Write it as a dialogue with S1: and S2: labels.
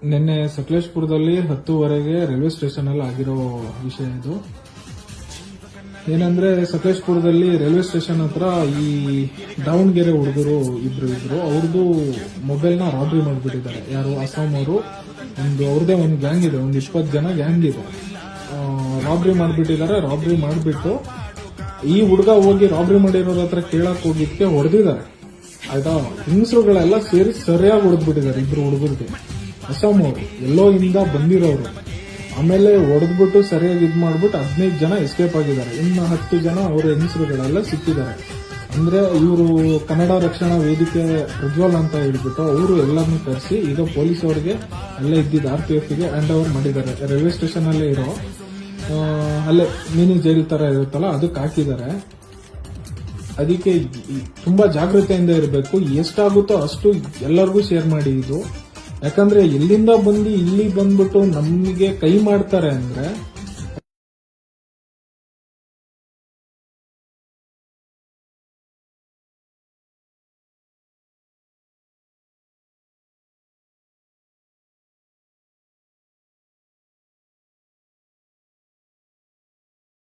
S1: ನಿನ್ನೆ ಸಕಲೇಶಪುರದಲ್ಲಿ 10:30ಗೆ railway station ಅಲ್ಲಿ ಆಗಿರೋ ವಿಷಯ ಇದು. ಏನಂದ್ರೆ ಸಕಲೇಶಪುರದಲ್ಲಿ ರೈಲ್ವೆ ಸ್ಟೇಷನ್ ಹತ್ರ ಈ ದಾವಣಗೆರೆ ಹುಡುಗರು ಇದ್ರು ಅವ್ರದ್ದು ಮೊಬೈಲ್ ನ ರಾಬ್ರಿ ಮಾಡಿಬಿಟ್ಟಿದ್ದಾರೆ. ಯಾರು ಅಸ್ಸಾಂ ಅವರು ಅವ್ರದೇ ಒಂದು ಗ್ಯಾಂಗ್ ಇದೆ, ಒಂದು 20 ಜನ ಗ್ಯಾಂಗ್ ಇದೆ. ರಾಬ್ರಿ ಮಾಡಿಬಿಟ್ಟಿದ್ದಾರೆ. ರಾಬ್ರಿ ಮಾಡಿಬಿಟ್ಟು ಈ ಹುಡುಗ ಹೋಗಿ ರಾಬ್ರಿ ಮಾಡಿರೋರ ಹತ್ರ ಕೇಳಕ್ ಹೋಗಿದ್ಕೆ ಹೊಡೆದಿದ್ದಾರೆ. ಆಯ್ತಾ, ಹಿಂಸರುಗಳೆಲ್ಲ ಸೇರಿ ಸರಿಯಾಗಿ ಹೊಡೆದ್ಬಿಟ್ಟಿದ್ದಾರೆ ಇಬ್ರು ಹುಡುಗರಿಗೆ. ಅಸ್ಸಾಂ ಅವರು ಎಲ್ಲೋ ಇಂದ ಬಂದಿರೋರು. ಆಮೇಲೆ ಹೊಡೆದ್ಬಿಟ್ಟು ಸರಿಯಾಗಿ ಇದ್ ಮಾಡ್ಬಿಟ್ಟು 15 ಜನ ಎಸ್ಕೇಪ್ ಆಗಿದ್ದಾರೆ. ಇನ್ನು 10 ಜನ ಅವರ ಹೆಂಗಸರುಗಳೆಲ್ಲ ಸಿಕ್ಕಿದ್ದಾರೆ. ಅಂದ್ರೆ ಇವರು ಕನ್ನಡ ರಕ್ಷಣಾ ವೇದಿಕೆ ಪ್ರಜ್ವಲ್ ಅಂತ ಹೇಳ್ಬಿಟ್ಟು ಅವರು ಎಲ್ಲರನ್ನೂ ಕರೆಸಿ ಈಗ ಪೊಲೀಸ್ ಅವರಿಗೆ ಅಲ್ಲೇ ಇದ್ದಿದ್ದ RPF ಗೆ ಹ್ಯಾಂಡ್ ಓವರ್ ಮಾಡಿದ್ದಾರೆ. ರೈಲ್ವೆ ಸ್ಟೇಷನ್ ಅಲ್ಲೇ ಇರೋ ಅಲ್ಲೇ ಮಿನಿ ಜೈಲ್ ತರ ಇರುತ್ತಲ್ಲ ಅದಕ್ಕೆ ಹಾಕಿದ್ದಾರೆ. ಅದಕ್ಕೆ ತುಂಬಾ ಜಾಗೃತೆಯಿಂದ ಇರಬೇಕು. ಎಷ್ಟಾಗುತ್ತೋ ಅಷ್ಟು ಎಲ್ಲರಿಗೂ ಶೇರ್ ಮಾಡಿ ಇದು. ಯಾಕಂದ್ರೆ ಎಲ್ಲಿಂದ ಬಂದು ಇಲ್ಲಿ ಬಂದ್ಬಿಟ್ಟು ನಮಗೆ ಕೈ ಮಾಡ್ತಾರೆ ಅಂದ್ರೆ